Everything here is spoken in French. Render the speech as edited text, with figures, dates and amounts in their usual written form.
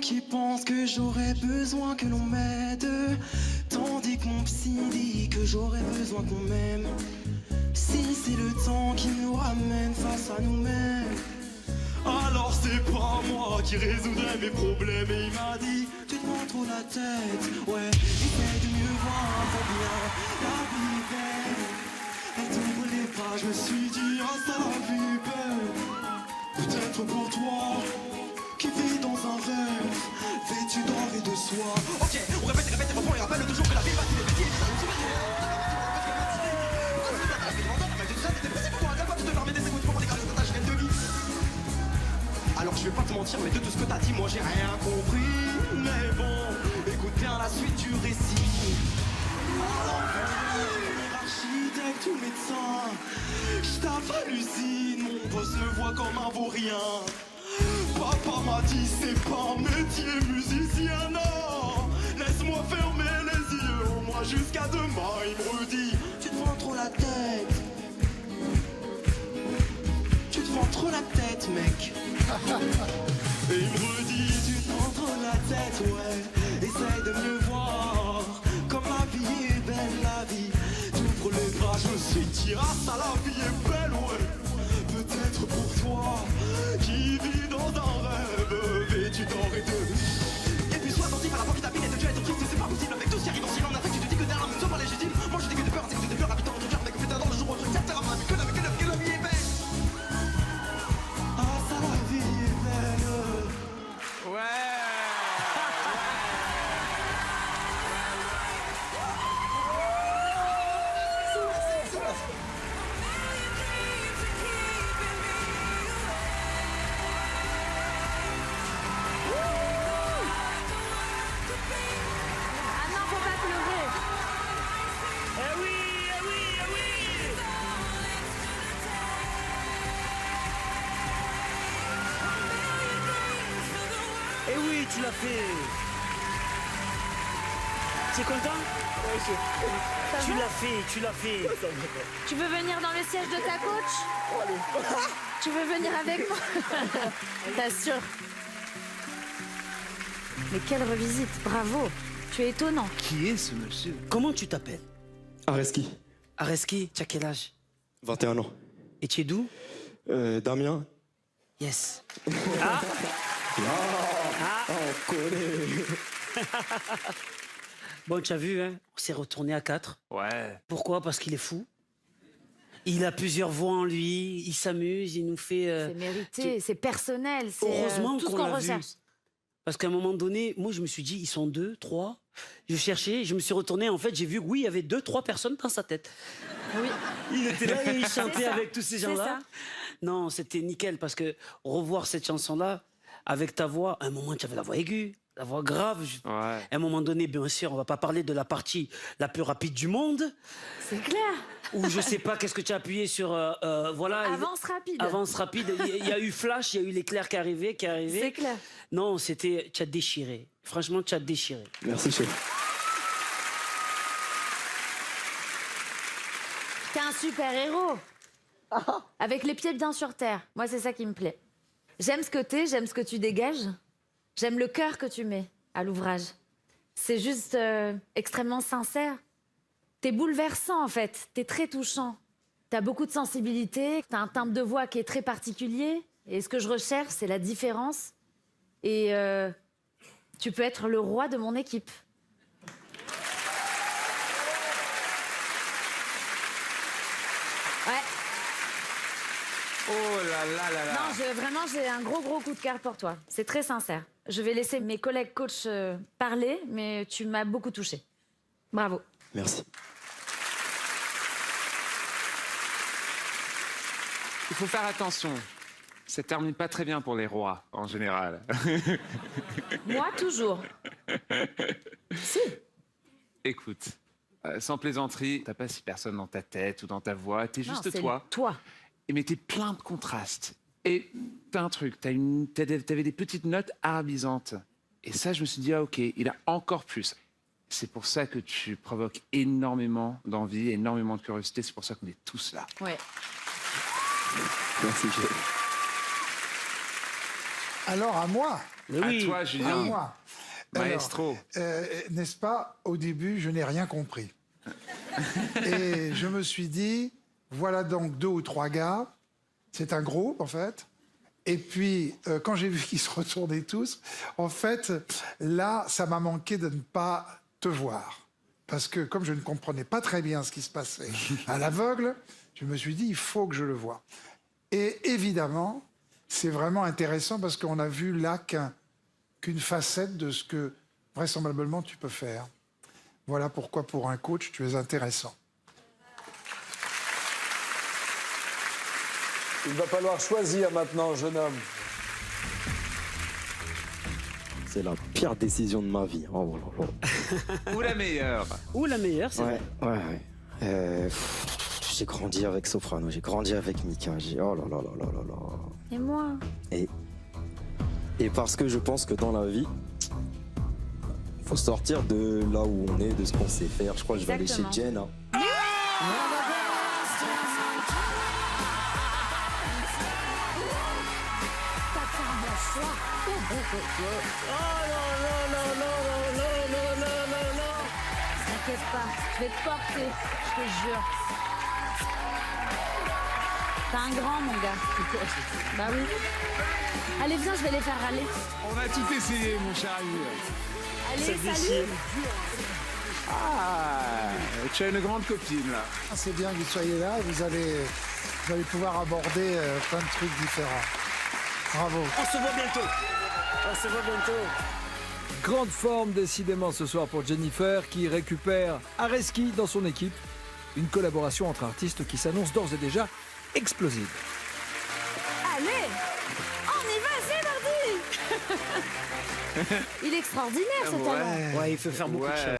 qui pensent que j'aurais besoin que l'on m'aide, tandis que mon psy dit que j'aurais besoin qu'on m'aime. Si c'est le temps qui nous ramène face à nous-mêmes, alors c'est pas moi qui résoudrai mes problèmes. Et il m'a dit, tu te prends trop la tête, ouais, essaye de mieux voir combien la vie est belle. Elle t'ouvre les bras, je me suis dit, ah ça la vie est belle. Peut-être pour toi, qui vit dans un rêve, vêtu d'or et de soie. Ok, on répète et répète et reprend et rappelle toujours que la vie va se répéter. Alors je vais pas te mentir, mais de tout ce que t'as dit, moi j'ai rien compris. Mais bon, écoute bien la suite du récit. Alors, architecte ou médecin, j'tape à l'usine, mon boss me voit comme un vaurien. Papa m'a dit c'est pas un métier musicien, non. Laisse-moi fermer les yeux, au moins jusqu'à demain. Il me redit, tu te prends trop la tête. Tu te prends trop la tête, mec. Et il me redit, tu te prends trop la tête, ouais. Essaye de mieux voir, comme la vie est belle, la vie. T'ouvres les bras, je me suis dit, ah ça la vie est belle, ouais. Peut-être pour toi, qui vit dans un rêve, vêtu d'or et de... Et puis sois attentif à la voix qui t'habite et de Dieu être triste, c'est pas possible. Avec tout ce qui arrive en silence, en affect, tu te dis que derrière ne soit pas légitime. Moi je dis que des peurs, c'est que des peurs habitant dans ton cœur, mais que putain dans le jour où tu captes la main, que la vie est belle. Ah ça la vie est belle. Ouais. Ah non, faut pas pleurer. Eh oui, eh oui, eh oui. Eh oui, tu l'as fait. T'es content? Ça Tu va l'as fait, tu l'as fait. Tu veux venir dans le siège de ta coach? Tu veux venir avec moi? T'assures. Mais quelle revisite, bravo. Tu es étonnant. Qui est ce monsieur? Comment tu t'appelles? Areski, Areski, tu as quel âge? 21 ans. Et tu es d'où? Damien. Yes. On connaît. Bon, tu as vu, hein? On s'est retourné à 4. Ouais. Pourquoi? Parce qu'il est fou. Il a plusieurs voix en lui, il s'amuse, il nous fait... C'est mérité, c'est personnel, c'est Heureusement tout ce qu'on qu'on l'a vu. recherche. Parce qu'à un moment donné, moi, je me suis dit, ils sont 2, 3. Je cherchais, je me suis retourné. En fait, j'ai vu que oui, il y avait 2, 3 personnes dans sa tête. Oui. Il était là et il chantait ça, avec tous ces c'est gens-là. ça. Non, c'était nickel parce que revoir cette chanson-là, avec ta voix, à un moment, tu avais la voix aiguë, la voix grave. Ouais. À un moment donné, bien sûr, on va pas parler de la partie la plus rapide du monde, C'est clair. où je sais pas qu'est-ce que tu as appuyé sur... voilà. Avance rapide. Avance rapide. Il y a eu flash, il y a eu l'éclair qui est arrivé. C'est clair. Non, c'était... Tu as déchiré. Franchement, tu as déchiré. Merci chef. T'es un super héros. Avec les pieds bien sur terre. Moi, c'est ça qui me plaît. J'aime ce que t'es, j'aime ce que tu dégages. J'aime le cœur que tu mets à l'ouvrage. C'est juste extrêmement sincère. T'es bouleversant, en fait. T'es très touchant. T'as beaucoup de sensibilité. T'as un timbre de voix qui est très particulier. Et ce que je recherche, c'est la différence. Et tu peux être le roi de mon équipe. Ouais. Oh là là là là. Non, vraiment, j'ai un gros coup de cœur pour toi. C'est très sincère. Je vais laisser mes collègues coachs parler, mais tu m'as beaucoup touchée. Bravo. Merci. Il faut faire attention. Ça termine pas très bien pour les rois, en général. Moi, toujours. Si. Écoute, sans plaisanterie, t'as pas 6 personnes dans ta tête ou dans ta voix, t'es Non, juste c'est toi. Toi. Et mais t'es plein de contrastes. Et t'as un truc, t'avais des petites notes arabisantes. Et ça, je me suis dit, ah ok, il a encore plus. C'est pour ça que tu provoques énormément d'envie, énormément de curiosité. C'est pour ça qu'on est tous là. Ouais. Merci chef. Alors à moi, Mais À oui. toi, Julien. Moi. Maestro. Alors, n'est-ce pas, au début, je n'ai rien compris. Et je me suis dit, voilà donc 2 ou 3 gars. C'est un groupe, en fait. Et puis, quand j'ai vu qu'ils se retournaient tous, en fait, là, ça m'a manqué de ne pas te voir. Parce que comme je ne comprenais pas très bien ce qui se passait à l'aveugle, je me suis dit, il faut que je le voie. Et évidemment, c'est vraiment intéressant parce qu'on a vu là qu'une facette de ce que vraisemblablement tu peux faire. Voilà pourquoi pour un coach, tu es intéressant. Il va falloir choisir maintenant, jeune homme. C'est la pire décision de ma vie. Oh là là. Ou la meilleure. Ou la meilleure, c'est Ouais, vrai. ouais, ouais. J'ai grandi avec Soprano, j'ai grandi avec Mika. Oh là là là là là là. Et moi? Et parce que je pense que dans la vie, faut sortir de là où on est, de ce qu'on sait faire. Je crois que je vais aller chez Exactement. Jen. Hein. T'inquiète pas, je vais te porter, je te jure. T'es un grand, mon gars. Bah oui. Allez, viens, je vais les faire râler. On a tout essayé, mon cher ami. Allez, salut. Ah, tu as une grande copine, là. C'est bien que vous soyez là et vous allez pouvoir aborder plein de trucs différents. Bravo. On se voit bientôt. On se voit bientôt. Grande forme décidément ce soir pour Jennifer qui récupère Areski dans son équipe. Une collaboration entre artistes qui s'annonce d'ores et déjà explosive. Allez, on y va, c'est mardi. Il est extraordinaire, ce talent. Ouais, il faut faire beaucoup de choses.